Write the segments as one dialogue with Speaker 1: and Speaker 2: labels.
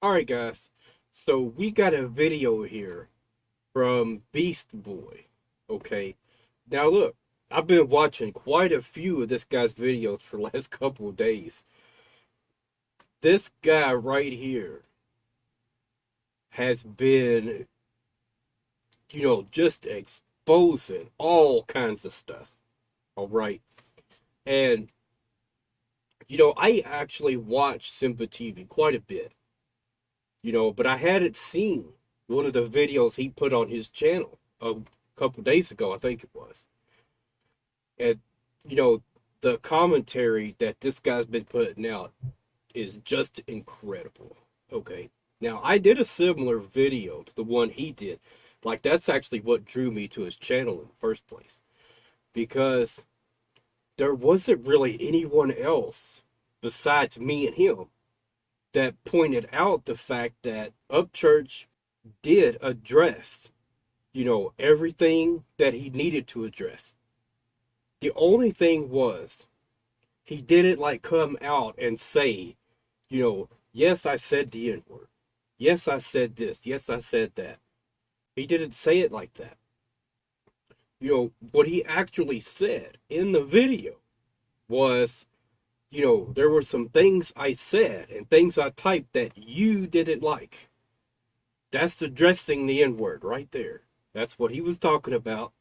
Speaker 1: Alright guys, so we got a video here from Beast Boy. Okay, now look, I've been watching quite a few of this guy's videos for the last couple of days. This guy right here has been, just exposing all kinds of stuff. Alright, and I actually watch Simba TV quite a bit. But I hadn't seen one of the videos he put on his channel a couple days ago, I think it was. And, the commentary that this guy's been putting out is just incredible. Okay. Now, I did a similar video to the one he did. Like, that's actually what drew me to his channel in the first place. Because there wasn't really anyone else besides me and him that pointed out the fact that 𝕒𝕤 did address, everything that he needed to address. The only thing was, he didn't come out and say, yes, I said the N-word. Yes, I said this. Yes, I said that. He didn't say it like that. What he actually said in the video was, there were some things I said and things I typed that you didn't like. That's addressing the N-word right there. That's what he was talking about.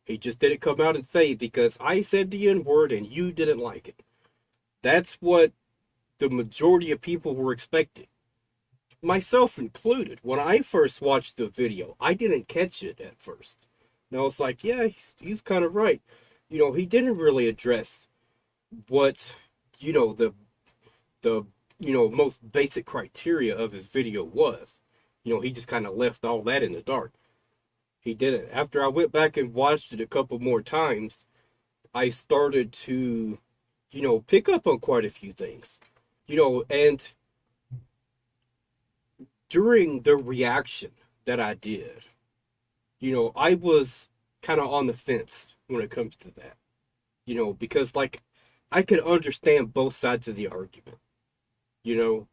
Speaker 1: He just didn't come out and say because I said the N-word and you didn't like it. That's what the majority of people were expecting. Myself included. When I first watched the video, I didn't catch it at first. And I was like, yeah, he's kind of right. He didn't really address what the most basic criteria of his video was. He just kind of left all that in the dark. He didn't. After I went back and watched it a couple more times, I started to, pick up on quite a few things. And during the reaction that I did, I was kind of on the fence when it comes to that. Because I could understand both sides of the argument. You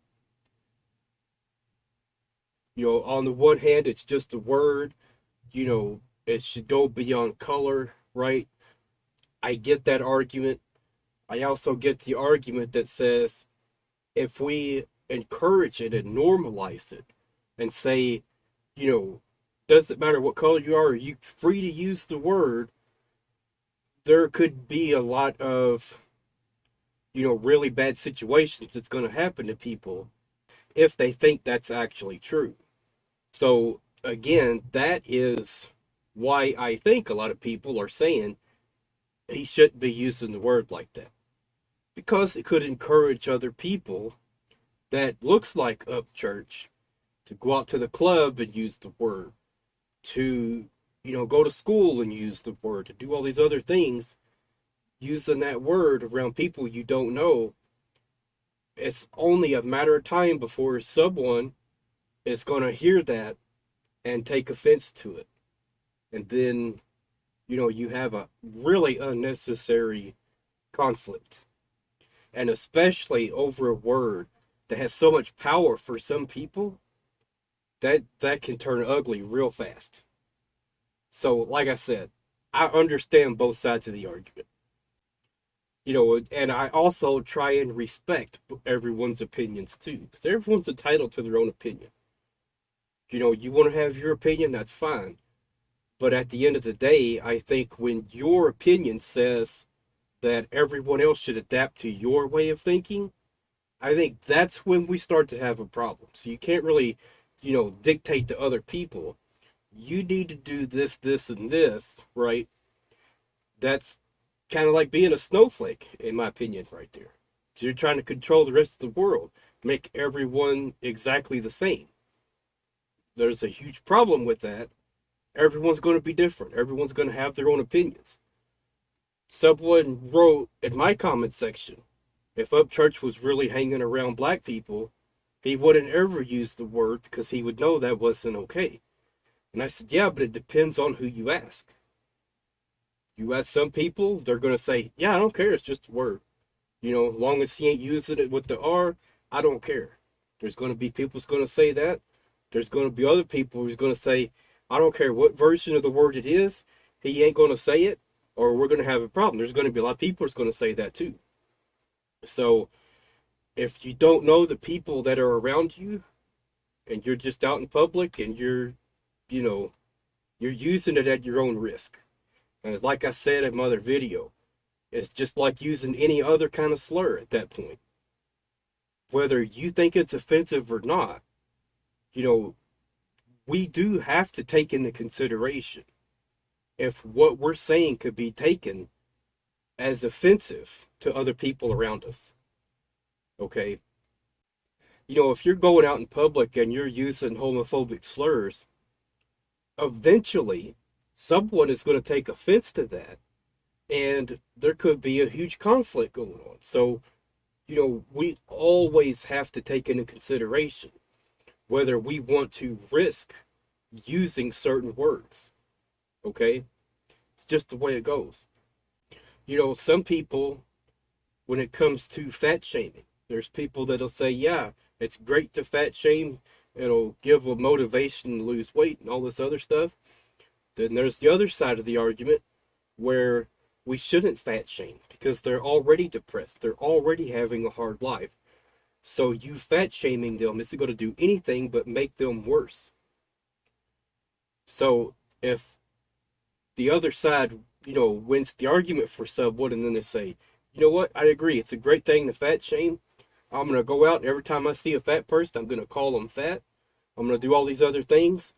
Speaker 1: know, on the one hand, it's just a word. It should go beyond color, right? I get that argument. I also get the argument that says if we encourage it and normalize it and say, doesn't matter what color you are free to use the word, there could be a lot of, really bad situations that's going to happen to people if they think that's actually true. So, again, that is why I think a lot of people are saying he shouldn't be using the word like that. Because it could encourage other people that looks like 𝕒𝕤 to go out to the club and use the word, to, go to school and use the word, to do all these other things using that word around people you don't know. It's only a matter of time before someone is going to hear that and take offense to it. And then, you have a really unnecessary conflict. And especially over a word that has so much power for some people, that can turn ugly real fast. So, like I said, I understand both sides of the argument. And I also try and respect everyone's opinions too, because everyone's entitled to their own opinion. You want to have your opinion, that's fine. But at the end of the day, I think when your opinion says that everyone else should adapt to your way of thinking, I think that's when we start to have a problem. So you can't really, dictate to other people, you need to do this, this, and this, right? That's kind of like being a snowflake, in my opinion, right there. Because you're trying to control the rest of the world, make everyone exactly the same. There's a huge problem with that. Everyone's going to be different. Everyone's going to have their own opinions. Someone wrote in my comment section, if 𝕒𝕤 was really hanging around black people, he wouldn't ever use the word because he would know that wasn't okay. And I said, yeah, but it depends on who you ask. You ask some people, they're going to say, yeah, I don't care, it's just a word. As long as he ain't using it with the R, I don't care. There's going to be people who's going to say that. There's going to be other people who's going to say, I don't care what version of the word it is, he ain't going to say it, or we're going to have a problem. There's going to be a lot of people who's going to say that too. So if you don't know the people that are around you, and you're just out in public and you know, you're using it at your own risk. And it's like I said in my other video, it's just like using any other kind of slur at that point. Whether you think it's offensive or not, you know, we do have to take into consideration if what we're saying could be taken as offensive to other people around us. Okay? You know, if you're going out in public and you're using homophobic slurs, eventually someone is going to take offense to that, and there could be a huge conflict going on. So, you know, we always have to take into consideration whether we want to risk using certain words. Okay? It's just the way it goes. You know, some people, when it comes to fat shaming, there's people that'll say, yeah, it's great to fat shame. It'll give a motivation to lose weight and all this other stuff. Then there's the other side of the argument where we shouldn't fat shame because they're already depressed. They're already having a hard life. So you fat shaming them isn't going to do anything but make them worse. So if the other side, you know, wins the argument for someone and then they say, you know what, I agree, it's a great thing to fat shame. I'm going to go out and every time I see a fat person, I'm going to call them fat. I'm going to do all these other things.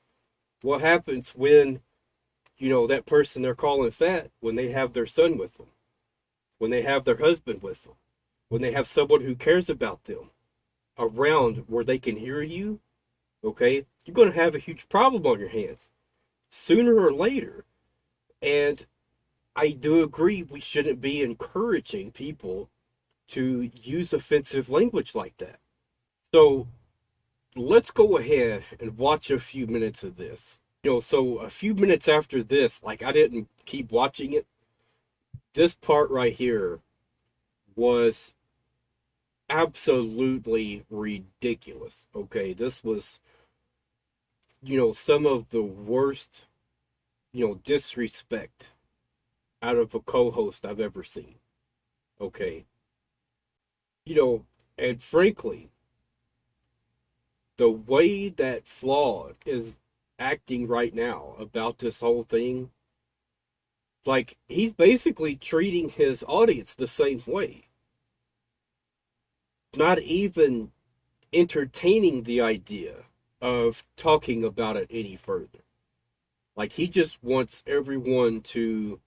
Speaker 1: What happens when, you know, that person they're calling fat, when they have their son with them, when they have their husband with them, when they have someone who cares about them around where they can hear you, okay, you're going to have a huge problem on your hands sooner or later. And I do agree we shouldn't be encouraging people to use offensive language like that. So let's go ahead and watch a few minutes of this. You know, so a few minutes after this, like I didn't keep watching it. This part right here was absolutely ridiculous. Okay, this was, you know, some of the worst, you know, disrespect out of a co-host I've ever seen. Okay. You know, and frankly, the way that Flawed is acting right now about this whole thing, like, he's basically treating his audience the same way. Not even entertaining the idea of talking about it any further. Like, he just wants everyone to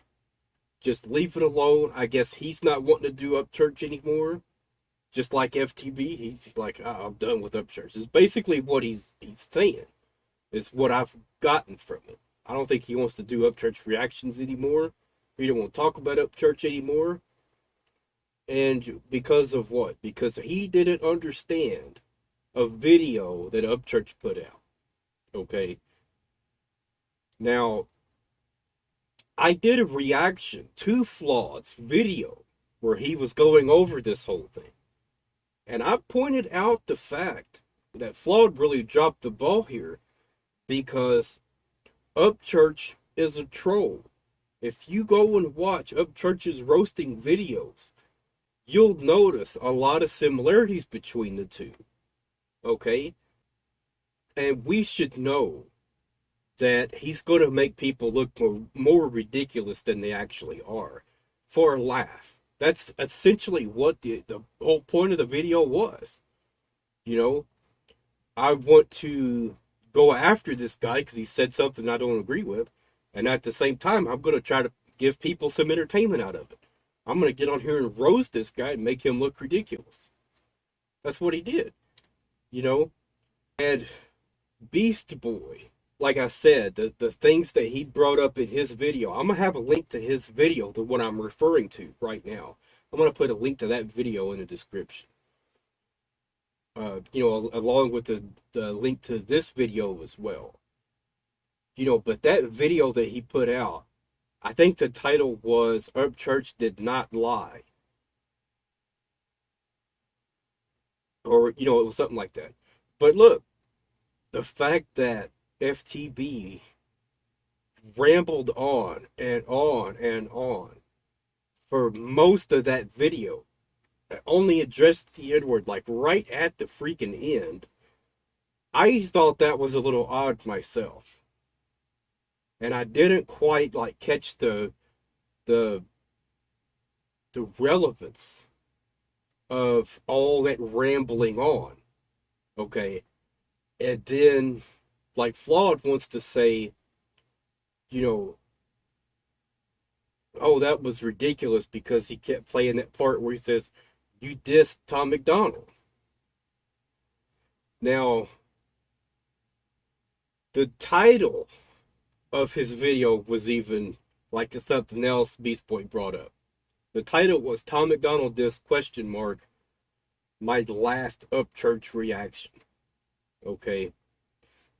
Speaker 1: just leave it alone. I guess he's not wanting to do Up Church anymore. Just like FTB, he's like, oh, I'm done with Up Church. It's basically what he's saying. Is what I've gotten from it. I don't think he wants to do Up Church reactions anymore. He don't want to talk about Up Church anymore. And because of what? Because he didn't understand a video that Up Church put out. Okay. Now, I did a reaction to Flawed's video where he was going over this whole thing. And I pointed out the fact that Flawed really dropped the ball here because Up Church is a troll. If you go and watch Up Church's roasting videos, you'll notice a lot of similarities between the two. Okay? And we should know that he's going to make people look more ridiculous than they actually are for a laugh. That's essentially what the whole point of the video was. You know, I want to go after this guy because he said something I don't agree with. And at the same time, I'm going to try to give people some entertainment out of it. I'm going to get on here and roast this guy and make him look ridiculous. That's what he did. You know? And Beast Boy, like I said, the things that he brought up in his video, I'm going to have a link to his video, the one I'm referring to right now. I'm going to put a link to that video in the description. You know, along with the link to this video as well. You know, but that video that he put out, I think the title was Up Church Did Not Lie. Or, you know, it was something like that. But look, the fact that FTB rambled on and on and on for most of that video, only addressed the N-word like right at the freaking end, I thought that was a little odd myself. And I didn't quite like catch the the relevance of all that rambling on. Okay. And then like Flawed wants to say, you know, oh, that was ridiculous because he kept playing that part where he says, you dissed Tom MacDonald. Now, the title of his video was even like something else Beast Boy brought up. The title was Tom MacDonald dissed question mark my last Upchurch reaction. Okay.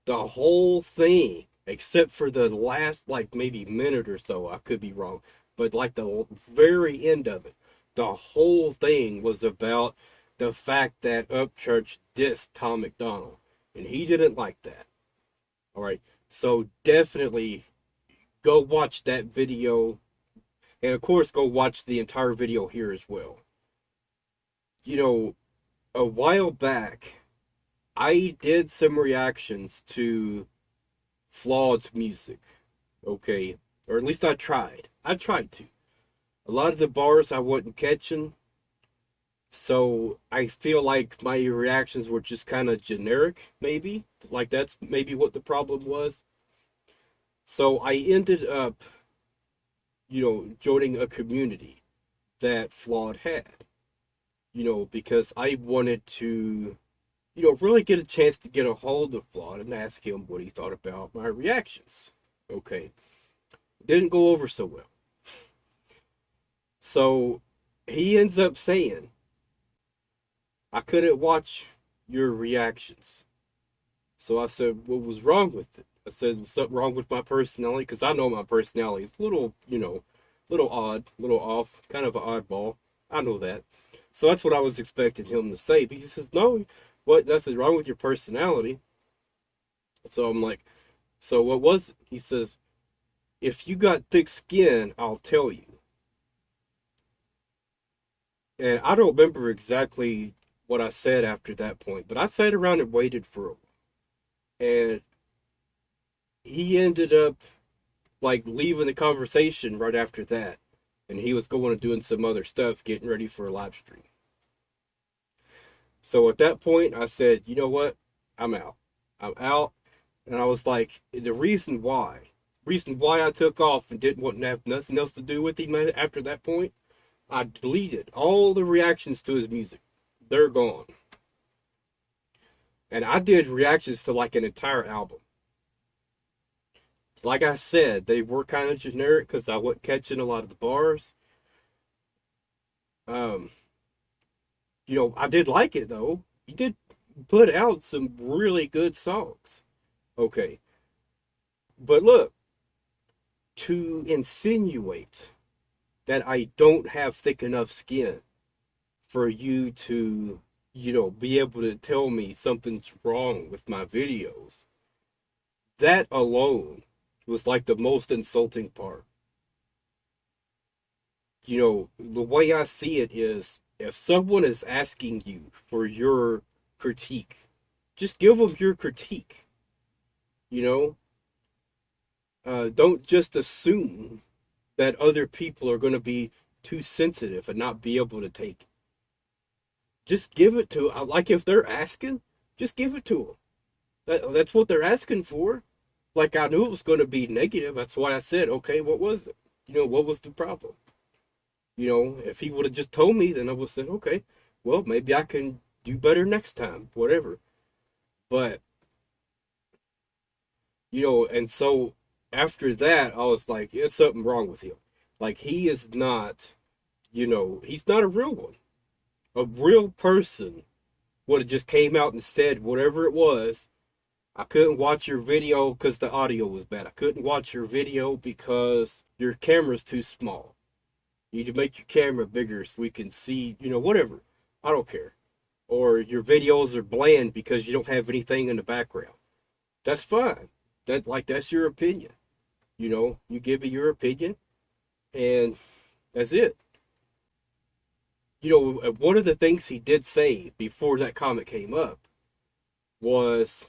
Speaker 1: The whole thing, except for the last like maybe minute or so, I could be wrong, but like the very end of it, the whole thing was about the fact that Upchurch dissed Tom MacDonald, and he didn't like that. All right, so definitely go watch that video, and of course go watch the entire video here as well. You know, a while back, I did some reactions to Flawed's music, okay? Or at least I tried. I tried to. A lot of the bars I wasn't catching, so I feel like my reactions were just kind of generic, maybe. Like that's maybe what the problem was. So I ended up, joining a community that Flawed had, because I wanted to really get a chance to get a hold of Flawed and ask him what he thought about my reactions. Okay. Didn't go over so well. So he ends up saying, I couldn't watch your reactions. So I said, what was wrong with it? I said, was something wrong with my personality? Because I know my personality is a little, little odd, little off, kind of an oddball. I know that. So that's what I was expecting him to say. But he says, no, what? Nothing wrong with your personality. So I'm like, so what was it? He says, if you got thick skin, I'll tell you. And I don't remember exactly what I said after that point, but I sat around and waited for a while. And he ended up like leaving the conversation right after that. And he was going and doing some other stuff, getting ready for a live stream. So at that point, I said, you know what? I'm out. I'm out. And I was like, the reason why I took off and didn't want to have nothing else to do with him after that point, I deleted all the reactions to his music. They're gone. And I did reactions to like an entire album. Like I said, they were kind of generic because I wasn't catching a lot of the bars. I did like it though. He did put out some really good songs. Okay. But look, to insinuate that I don't have thick enough skin for you to, be able to tell me something's wrong with my videos, that alone was like the most insulting part. The way I see it is if someone is asking you for your critique, just give them your critique. Don't just assume that other people are going to be too sensitive and not be able to take it. Just give it to them. Like if they're asking, just give it to them. That's what they're asking for. Like I knew it was going to be negative. That's why I said, okay, what was it? What was the problem? If he would have just told me, then I would have said, okay, well, maybe I can do better next time, whatever. But, and so after that, I was like, there's something wrong with him. Like he is not, he's not a real one. A real person would have just came out and said whatever it was. I couldn't watch your video because the audio was bad. I couldn't watch your video because your camera's too small. You need to make your camera bigger so we can see, whatever. I don't care. or your videos are bland because you don't have anything in the background. That's fine. That's your opinion. You give me your opinion, and that's it. One of the things he did say before that comment came up was,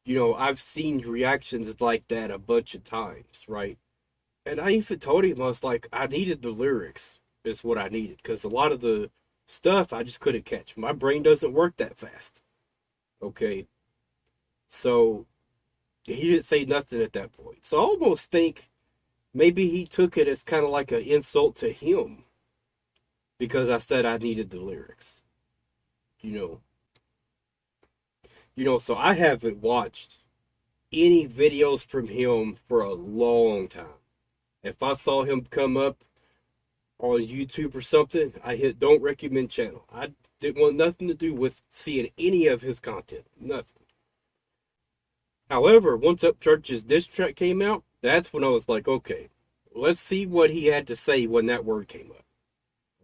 Speaker 1: I've seen reactions like that a bunch of times, right? And I even told him, I was like, I needed the lyrics, is what I needed, because a lot of the stuff I just couldn't catch. My brain doesn't work that fast. Okay. So he didn't say nothing at that point. So I almost think maybe he took it as kind of like an insult to him because I said I needed the lyrics. You know. So I haven't watched any videos from him for a long time. If I saw him come up on YouTube or something, I hit don't recommend channel. I didn't want nothing to do with seeing any of his content. Nothing. However, once Upchurch's diss track came out, that's when I was like, okay, let's see what he had to say when that word came up.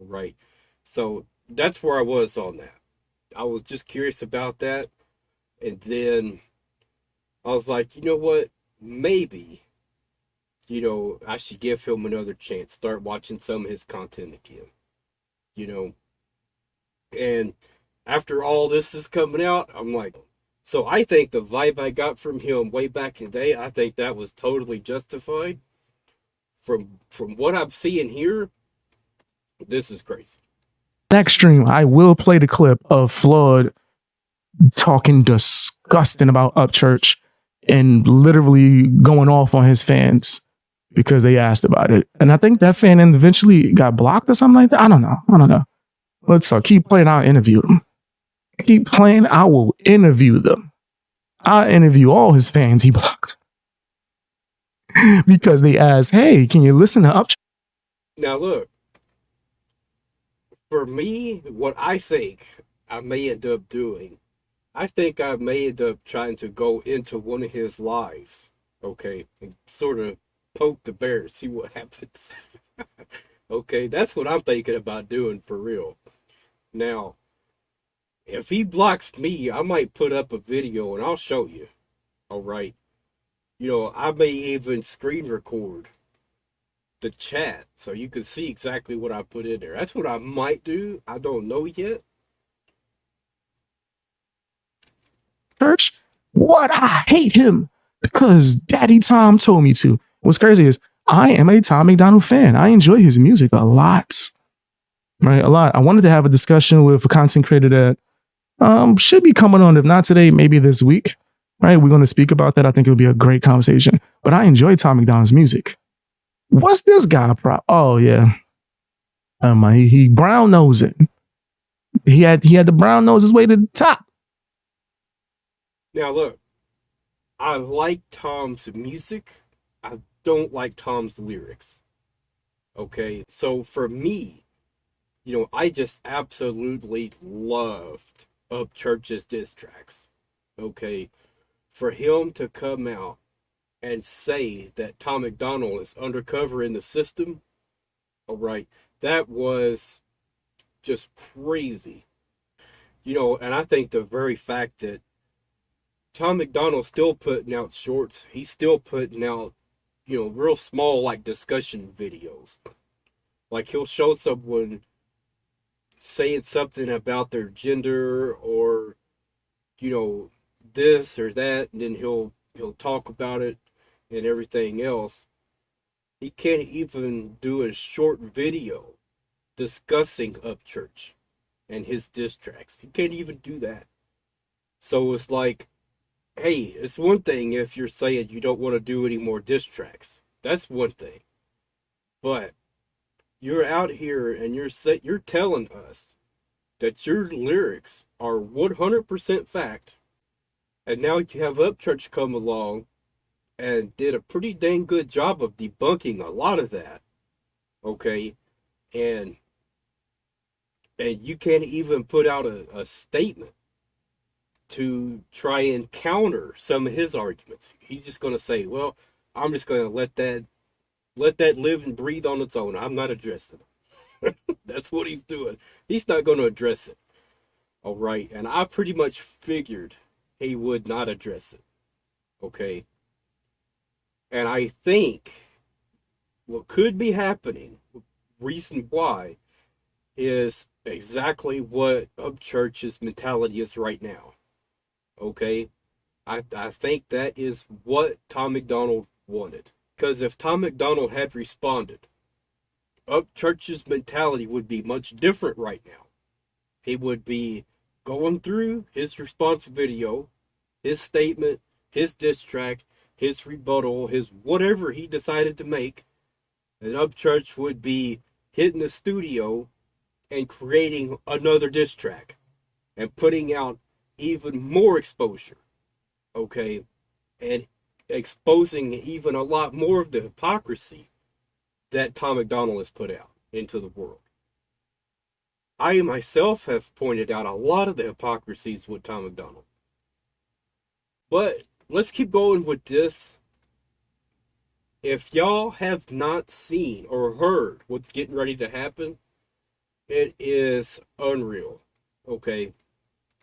Speaker 1: Right. So that's where I was on that. I was just curious about that. And then I was like, you know what? Maybe, I should give him another chance. Start watching some of his content again. And after all this is coming out, I'm like, so I think the vibe I got from him way back in the day, I think that was totally justified. From what I'm seeing here, this is crazy.
Speaker 2: Next stream, I will play the clip of Floyd talking disgusting about Upchurch and literally going off on his fans because they asked about it. And I think that fan eventually got blocked or something like that. I don't know. Let's keep playing. I'll interview them. Keep playing. I will interview them. I'll interview all his fans he blocked because they asked, hey, can you listen to Upchurch?
Speaker 1: Now look, for me, what I think I may end up doing, I think I may end up trying to go into one of his lives, okay, and sort of poke the bear, see what happens. Okay, that's what I'm thinking about doing for real. Now, if he blocks me, I might put up a video and I'll show you. All right. I may even screen record the chat so you can see exactly what I put in there. That's what I might do. I don't know yet.
Speaker 2: Church, what? I hate him because Daddy Tom told me to. What's crazy is I am a Tom MacDonald fan. I enjoy his music a lot. Right, a lot. I wanted to have a discussion with a content creator that should be coming on, if not today, maybe this week. Right, we're going to speak about that. I think it'll be a great conversation. But I enjoy Tom MacDonald's music. What's this guy? Oh yeah, he brown nose it. He had the brown nose his way to the top.
Speaker 1: Now look, I like Tom's music. I don't like Tom's lyrics. Okay, so for me, I just absolutely loved Upchurch's diss tracks. Okay, for him to come out and say that Tom MacDonald is undercover in the system, all right, that was just crazy. And I think the very fact that Tom MacDonald's still putting out shorts, he's still putting out, real small, like, discussion videos. Like, he'll show someone saying something about their gender or, this or that, and then he'll talk about it and everything else. He can't even do a short video discussing Upchurch and his diss tracks. He can't even do that. So it's like, hey, it's one thing if you're saying you don't want to do any more diss tracks. That's one thing. But you're out here and you're telling us that your lyrics are 100% fact. And now you have Upchurch come along and did a pretty dang good job of debunking a lot of that. Okay? And you can't even put out a statement to try and counter some of his arguments. He's just going to say, well, I'm just going to let that live and breathe on its own. I'm not addressing it. That's what he's doing. He's not going to address it. All right. And I pretty much figured he would not address it. Okay. And I think what could be happening, reason why, is exactly what Upchurch's mentality is right now. Okay. I think that is what Tom MacDonald wanted. Because if Tom MacDonald had responded, Upchurch's mentality would be much different right now. He would be going through his response video, his statement, his diss track, his rebuttal, his whatever he decided to make, and Upchurch would be hitting the studio and creating another diss track and putting out even more exposure. Okay, and exposing even a lot more of the hypocrisy that Tom MacDonald has put out into the world. I myself have pointed out a lot of the hypocrisies with Tom MacDonald. But let's keep going with this. If y'all have not seen or heard what's getting ready to happen, it is unreal. Okay.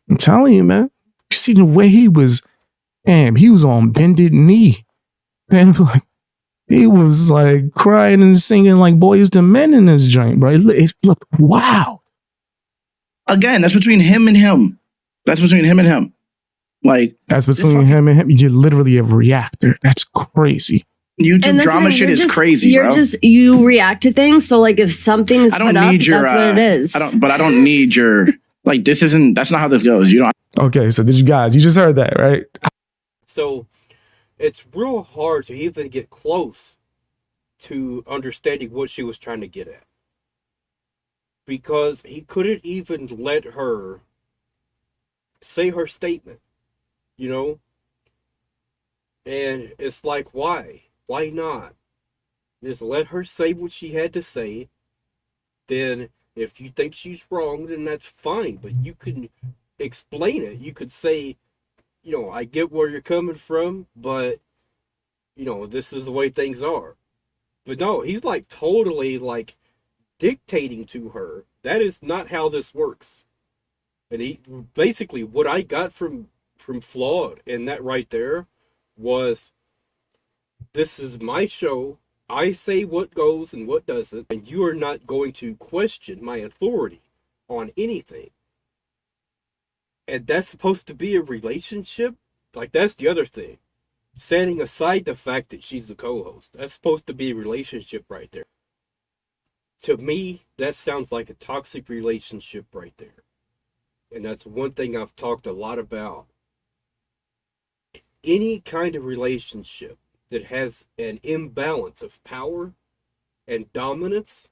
Speaker 2: I'm telling you, man. You see the way he was, damn, he was on bended knee. Man, like, he was like crying and singing like Boys to Men in this joint, bro. It looked wow.
Speaker 3: Again, that's between him and him. That's between him and him. Like,
Speaker 2: that's between him and him. You're literally a reactor. That's crazy.
Speaker 3: YouTube drama shit is crazy, bro.
Speaker 4: You react to things. So like if something's put up, that's what it is.
Speaker 3: I don't need your, like, that's not how this goes. You don't.
Speaker 2: Okay. So you just heard that, right?
Speaker 1: So it's real hard to even get close to understanding what she was trying to get at. Because he couldn't even let her say her statement, you know? And it's like, why? Why not? Just let her say what she had to say. Then if you think she's wrong, then that's fine. But you can explain it. You could say, you know, I get where you're coming from, but, you know, this is the way things are. But no, he's like totally like dictating to her. That is not how this works. And he basically, what I got from Flawed in that right there was, this is my show. I say what goes and what doesn't, and you are not going to question my authority on anything. And that's supposed to be a relationship? Like, that's the other thing. Setting aside the fact that she's the co-host, that's supposed to be a relationship right there. To me, that sounds like a toxic relationship right there. And that's one thing I've talked a lot about. Any kind of relationship that has an imbalance of power and dominance,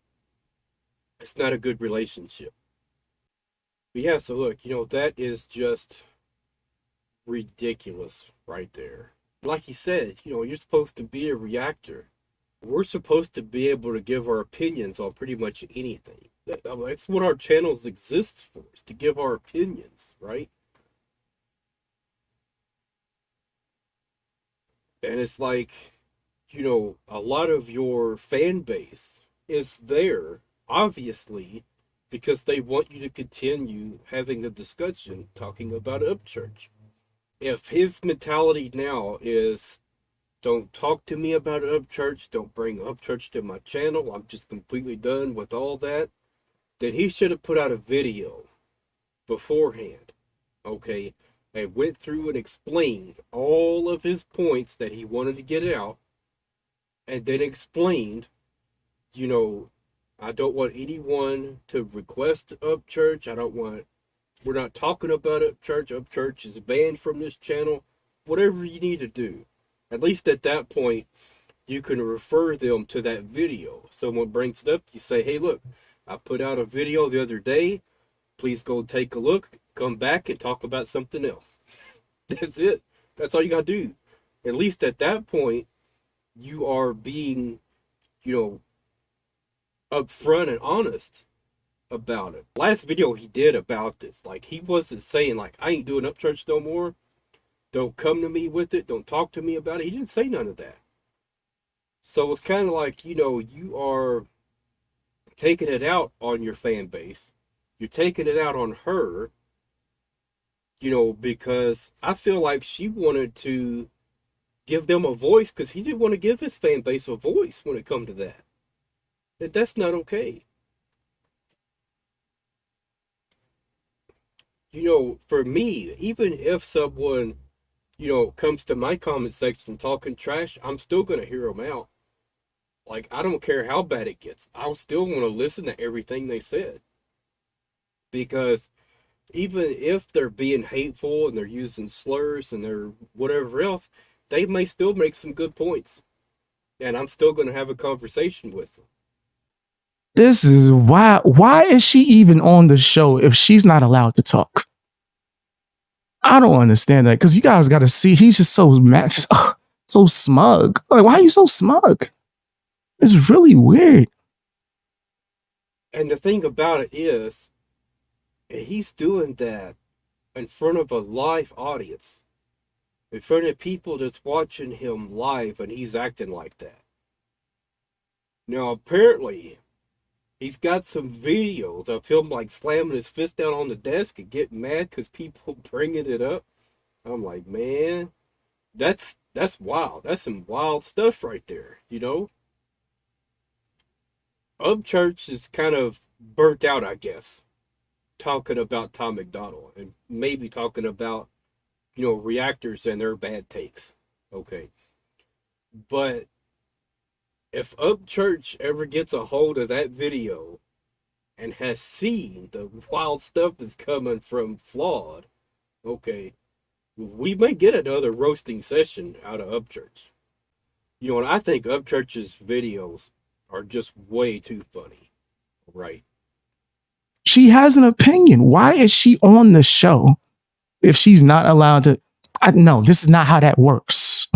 Speaker 1: it's not a good relationship. But yeah, so look, you know, that is just ridiculous right there. Like he said, you know, you're supposed to be a reactor. We're supposed to be able to give our opinions on pretty much anything. That's what our channels exist for, is to give our opinions, right? And it's like, you know, a lot of your fan base is there, obviously, because they want you to continue having a discussion talking about Upchurch. If his mentality now is, don't talk to me about Upchurch, don't bring Upchurch to my channel, I'm just completely done with all that, then he should have put out a video beforehand, okay, and went through and explained all of his points that he wanted to get out, and then explained, you know, I don't want anyone to request Upchurch, we're not talking about Upchurch, Upchurch is banned from this channel, whatever you need to do. At least at that point, you can refer them to that video. Someone brings it up, you say, hey, look, I put out a video the other day, please go take a look, come back and talk about something else. That's it. That's all you gotta do. At least at that point, you are being, you know, upfront and honest about it. Last video he did about this, like, he wasn't saying, like, I ain't doing Upchurch no more, don't come to me with it, don't talk to me about it. He didn't say none of that. So it's kind of like, you know, you are taking it out on your fan base. You're taking it out on her, because I feel like she wanted to give them a voice because he didn't want to give his fan base a voice when it come to that. That's not okay. For me, even if someone, comes to my comment section talking trash, I'm still going to hear them out. Like, I don't care how bad it gets. I'll still want to listen to everything they said. Because even if they're being hateful and they're using slurs and they're whatever else, they may still make some good points. And I'm still going to have a conversation with them.
Speaker 2: This is why. Why is she even on the show if she's not allowed to talk? I don't understand that, because you guys got to see, he's just so mad, just, so smug. Like, why are you so smug? It's really weird.
Speaker 1: And the thing about it is, he's doing that in front of a live audience, in front of people that's watching him live, and he's acting like that. Now, apparently, he's got some videos of him like slamming his fist down on the desk and getting mad because people bringing it up. I'm like, man, that's wild. That's some wild stuff right there, 𝕒𝕤 is kind of burnt out, I guess, talking about Tom MacDonald and maybe talking about, reactors and their bad takes. Okay. But if 𝕒𝕤 ever gets a hold of that video and has seen the wild stuff that's coming from Flawed, okay, we may get another roasting session out of 𝕒𝕤. And I think 𝕒𝕤's videos are just way too funny, right?
Speaker 2: She has an opinion. Why is she on the show if she's not allowed to? No, this is not how that works.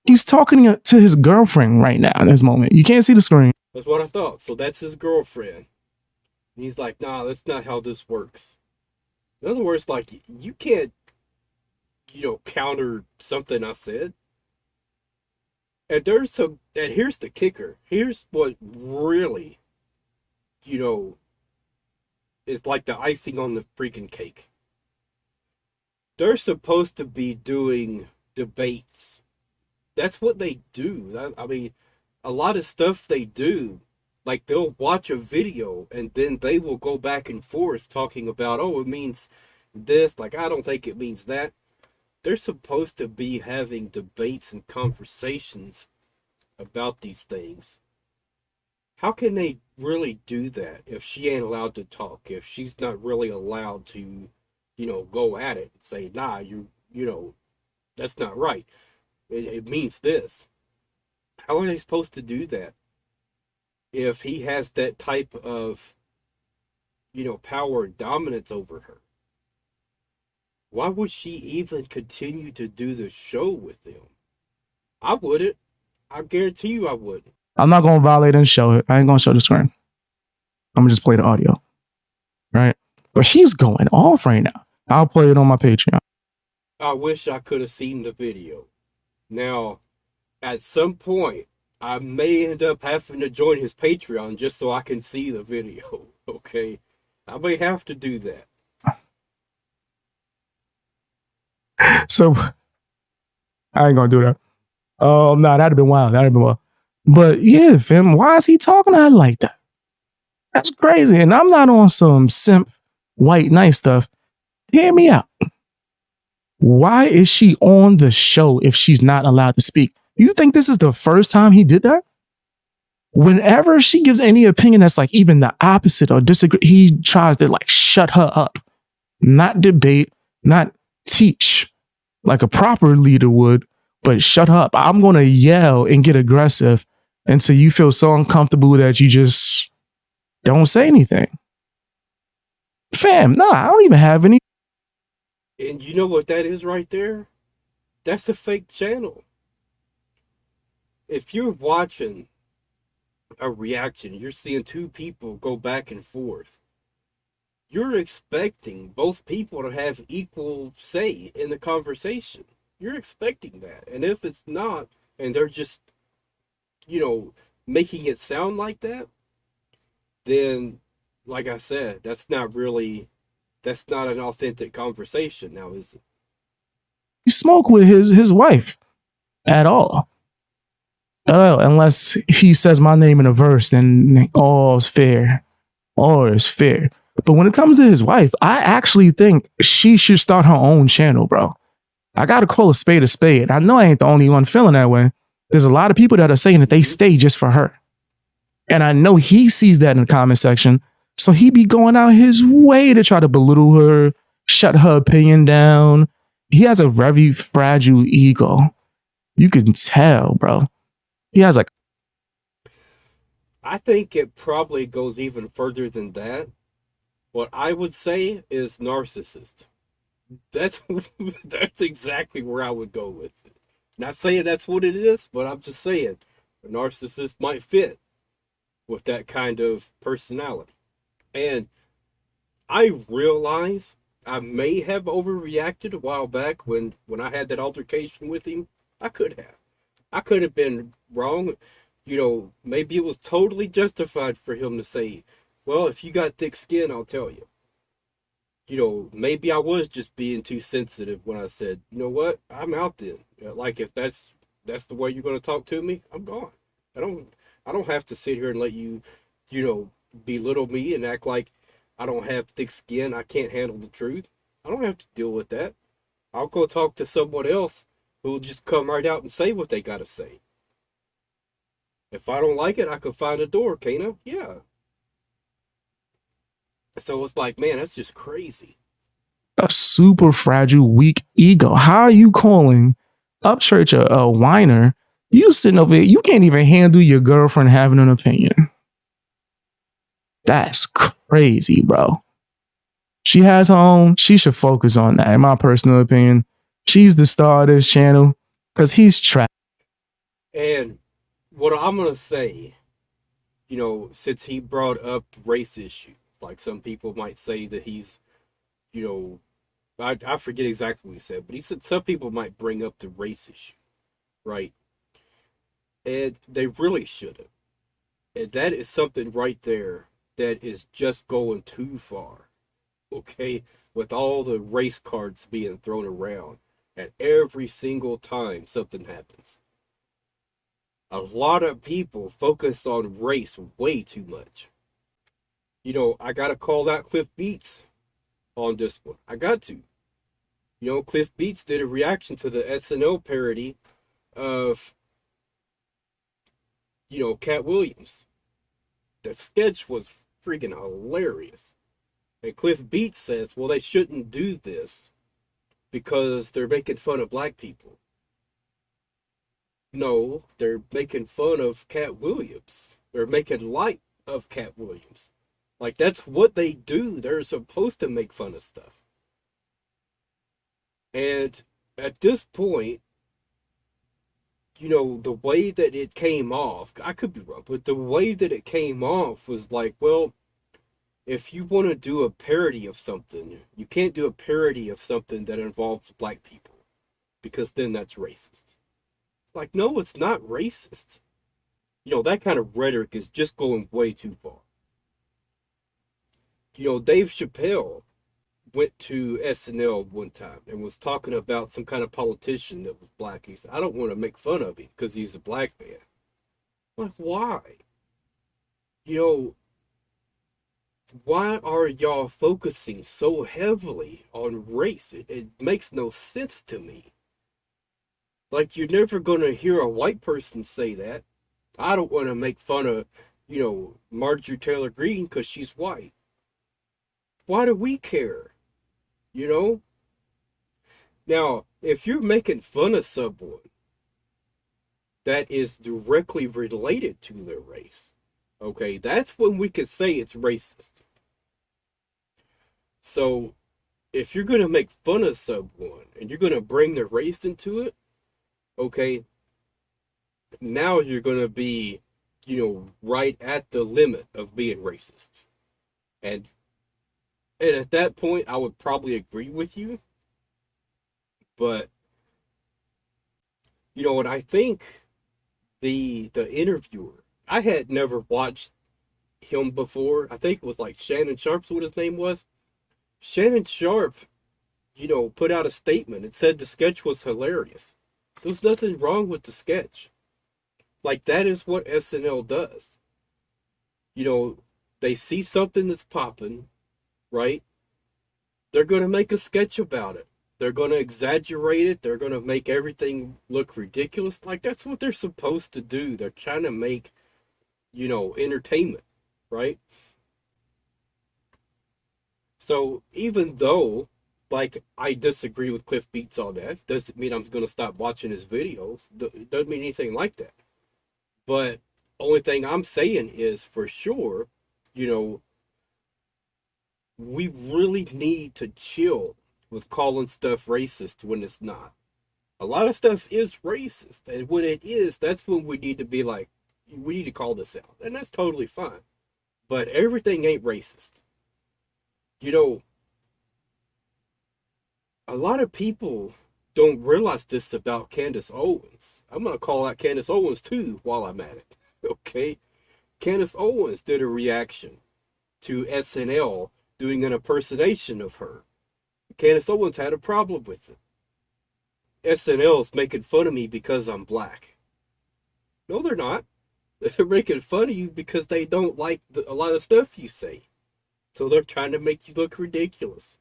Speaker 2: He's talking to his girlfriend right now in this moment. You can't see the screen.
Speaker 1: That's what I thought. So that's his girlfriend. And he's like, nah, that's not how this works. In other words, like, you can't, counter something I said. And here's the kicker. Here's what really, is like the icing on the freaking cake. They're supposed to be doing debates. That's what they do. I mean, a lot of stuff they do, like they'll watch a video and then they will go back and forth talking about, it means this. Like, I don't think it means that. They're supposed to be having debates and conversations about these things. How can they really do that if she ain't allowed to talk? If she's not really allowed to, go at it and say, nah, that's not right. It means this. How are they supposed to do that if he has that type of, power and dominance over her? Why would she even continue to do the show with them? I wouldn't. I guarantee you I wouldn't.
Speaker 2: I'm not going to violate and show it. I ain't going to show the screen. I'm going to just play the audio. Right? But he's going off right now. I'll play it on my Patreon.
Speaker 1: I wish I could have seen the video. Now, at some point, I may end up having to join his Patreon just so I can see the video. Okay? I may have to do that.
Speaker 2: So, I ain't gonna do that. No, that'd have been wild. But yeah, fam, why is he talking to her like that? That's crazy. And I'm not on some simp white knight stuff. Hear me out. Why is she on the show if she's not allowed to speak? You think this is the first time he did that? Whenever she gives any opinion that's like even the opposite or disagree, he tries to like shut her up, not debate, not teach like a proper leader would, but shut up. I'm going to yell and get aggressive until you feel so uncomfortable that you just don't say anything. Fam, nah, I don't even have any.
Speaker 1: And you know what that is right there? That's a fake channel. If you're watching a reaction, you're seeing two people go back and forth, you're expecting both people to have equal say in the conversation. You're expecting that. And if it's not, and they're just, making it sound like that, then, like I said, that's not an authentic conversation now, is it?
Speaker 2: You smoke with his wife at all. Unless he says my name in a verse, then all is fair. All is fair. But when it comes to his wife, I actually think she should start her own channel, bro. I gotta call a spade a spade. I know I ain't the only one feeling that way. There's a lot of people that are saying that they stay just for her. And I know he sees that in the comment section. So he be going out his way to try to belittle her, shut her opinion down. He has a very fragile ego. You can tell, bro. He has like,
Speaker 1: I think it probably goes even further than that. What I would say is narcissist. That's that's exactly where I would go with it. Not saying that's what it is, but I'm just saying a narcissist might fit with that kind of personality. And I realize I may have overreacted a while back when I had that altercation with him. I could have been wrong. Maybe it was totally justified for him to say, well, if you got thick skin, I'll tell you. Maybe I was just being too sensitive when I said, you know what, I'm out then. Like, if that's the way you're going to talk to me, I'm gone. I don't have to sit here and let you, belittle me and act like I don't have thick skin. I can't handle the truth. I don't have to deal with that. I'll go talk to someone else who will just come right out and say what they got to say. If I don't like it, I could find a door, can't I? Yeah. So it's like, man, that's just crazy.
Speaker 2: A super fragile, weak ego. How are you calling Upchurch a whiner? You sitting over here, you can't even handle your girlfriend having an opinion. That's crazy, bro. She has her own. She should focus on that, in my personal opinion. She's the star of this channel because he's trapped.
Speaker 1: And what I'm going to say, since he brought up race issue, like some people might say that he's, I forget exactly what he said, but he said some people might bring up the race issue, right? And they really shouldn't. And that is something right there that is just going too far, okay? With all the race cards being thrown around, and every single time something happens. A lot of people focus on race way too much. I got to call out Cliff Beats on this one. I got to. Cliff Beats did a reaction to the SNL parody of, Cat Williams. The sketch was freaking hilarious. And Cliff Beats says, well, they shouldn't do this because they're making fun of black people. No, they're making fun of Cat Williams. They're making light of Cat Williams. Like, that's what they do. They're supposed to make fun of stuff. And at this point, the way that it came off, I could be wrong, but the way that it came off was like, well, if you want to do a parody of something, you can't do a parody of something that involves black people, because then that's racist. Like, no, it's not racist. That kind of rhetoric is just going way too far. Dave Chappelle went to SNL one time and was talking about some kind of politician that was black. He said, I don't want to make fun of him because he's a black man. I'm like, why? Why are y'all focusing so heavily on race? It makes no sense to me. Like, you're never going to hear a white person say that. I don't want to make fun of, Marjorie Taylor Greene because she's white. Why do we care? Now, if you're making fun of someone that is directly related to their race, okay, that's when we could say it's racist. So, if you're going to make fun of someone and you're going to bring their race into it, okay, now you're going to be, right at the limit of being racist. And at that point, I would probably agree with you. But, what I think the interviewer, I had never watched him before. I think it was like Shannon Sharp's what his name was. Shannon Sharp, put out a statement. It said the sketch was hilarious. There was nothing wrong with the sketch. Like, that is what SNL does. They see something that's popping, right? They're going to make a sketch about it. They're going to exaggerate it. They're going to make everything look ridiculous. Like, that's what they're supposed to do. They're trying to make, entertainment, right? So even though, like, I disagree with Cliff Beats on that, doesn't mean I'm going to stop watching his videos. Doesn't mean anything like that. But only thing I'm saying is, for sure, we really need to chill with calling stuff racist when it's not. A lot of stuff is racist, and when it is, that's when we need to be like, we need to call this out, and that's totally fine. But everything ain't racist. A lot of people don't realize this about Candace Owens. I'm going to call out Candace Owens too while I'm at it. Okay? Candace Owens did a reaction to SNL doing an impersonation of her. Candace Owens had a problem with it. SNL's making fun of me because I'm black. No, they're not. They're making fun of you because they don't like a lot of stuff you say. So they're trying to make you look ridiculous.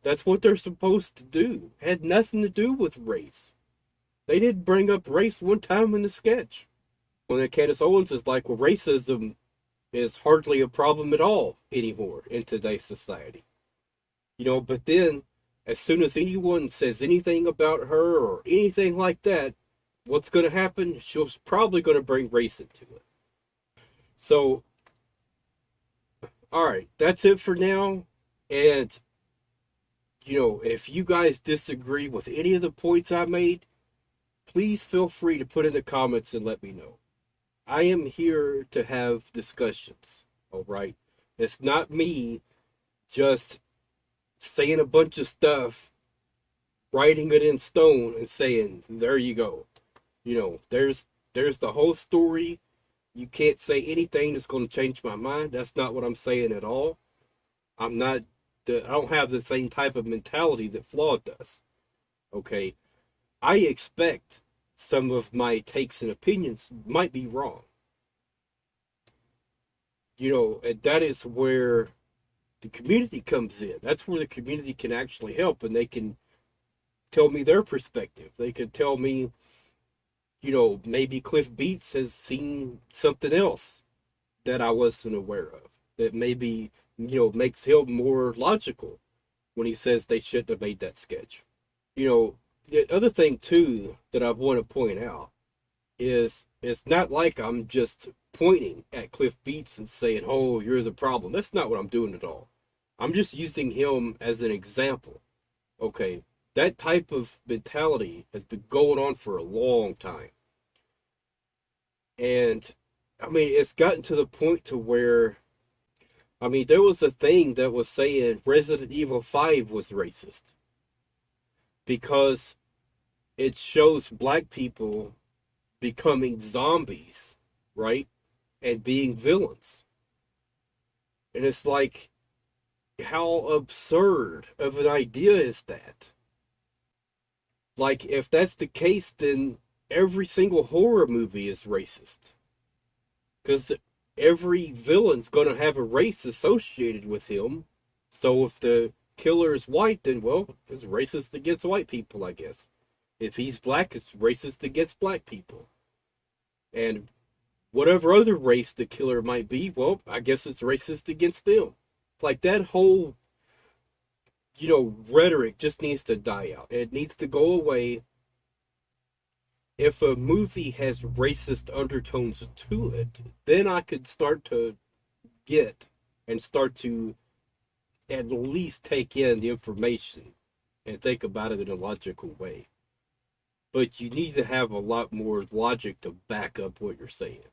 Speaker 1: That's what they're supposed to do. It had nothing to do with race. They didn't bring up race one time in the sketch. When Candace Owens is like, well, racism is hardly a problem at all anymore in today's society. But then, as soon as anyone says anything about her or anything like that, what's going to happen? She's probably going to bring race into it. So, alright, that's it for now. And, if you guys disagree with any of the points I made, please feel free to put in the comments and let me know. I am here to have discussions, alright? It's not me just saying a bunch of stuff, writing it in stone and saying, there you go. There's the whole story. You can't say anything that's going to change my mind. That's not what I'm saying at all. I don't have the same type of mentality that Flawed does. Okay? I expect some of my takes and opinions might be wrong. And that is where the community comes in. That's where the community can actually help, and they can tell me their perspective. They could tell me, maybe Cliff Beats has seen something else that I wasn't aware of, that maybe, makes him more logical when he says they shouldn't have made that sketch. The other thing, too, that I want to point out is it's not like I'm just pointing at Cliff Beats and saying, oh, you're the problem. That's not what I'm doing at all. I'm just using him as an example. Okay, that type of mentality has been going on for a long time. And, it's gotten to the point to where, there was a thing that was saying Resident Evil 5 was racist. Because it shows black people becoming zombies, right? And being villains. And it's like, how absurd of an idea is that? Like, if that's the case, then every single horror movie is racist. Because every villain's going to have a race associated with him. So if the killer is white, then, well, it's racist against white people, I guess. If he's black, it's racist against black people. And whatever other race the killer might be, well, I guess it's racist against them. Like, that whole, rhetoric just needs to die out. It needs to go away. If a movie has racist undertones to it, then I could start to get and start to at least take in the information and think about it in a logical way. But you need to have a lot more logic to back up what you're saying.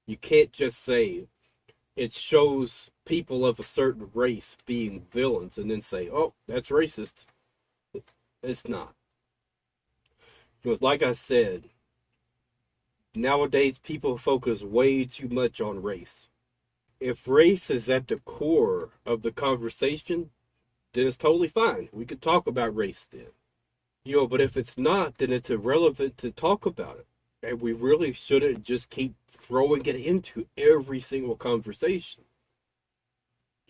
Speaker 1: You can't just say it shows people of a certain race being villains and then say, oh, that's racist. It's not. Because like I said, nowadays people focus way too much on race. If race is at the core of the conversation, then it's totally fine. We could talk about race then. But if it's not, then it's irrelevant to talk about it. And we really shouldn't just keep throwing it into every single conversation.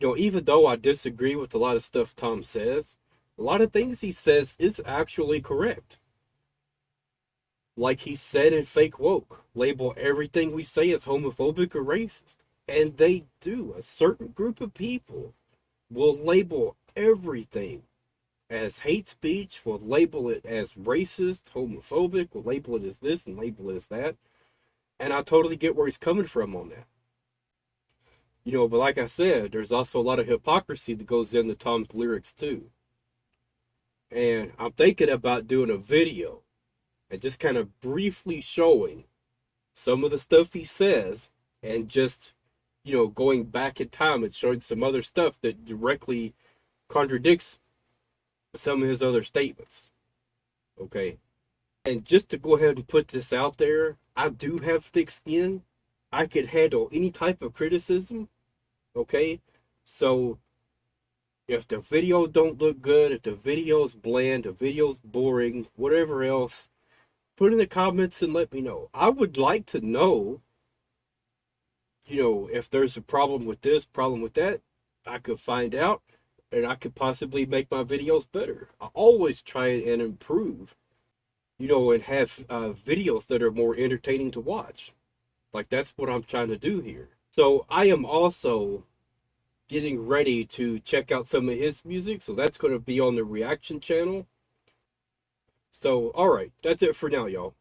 Speaker 1: Even though I disagree with a lot of stuff Tom says, a lot of things he says is actually correct. Like he said in Fake Woke, label everything we say as homophobic or racist. And they do. A certain group of people will label everything as hate speech, will label it as racist, homophobic, will label it as this and label it as that. And I totally get where he's coming from on that. But like I said, there's also a lot of hypocrisy that goes into Tom's lyrics too. And I'm thinking about doing a video and just kind of briefly showing some of the stuff he says and just, going back in time and showing some other stuff that directly contradicts some of his other statements. Okay? And just to go ahead and put this out there, I do have thick skin. I could handle any type of criticism. Okay? So, if the video don't look good, if the video's bland, the video's boring, whatever else, put in the comments and let me know. I would like to know, if there's a problem with this, problem with that. I could find out, and I could possibly make my videos better. I always try and improve, and have videos that are more entertaining to watch. Like, that's what I'm trying to do here. So I am also getting ready to check out some of his music, so that's going to be on the reaction channel. So, alright, that's it for now, y'all.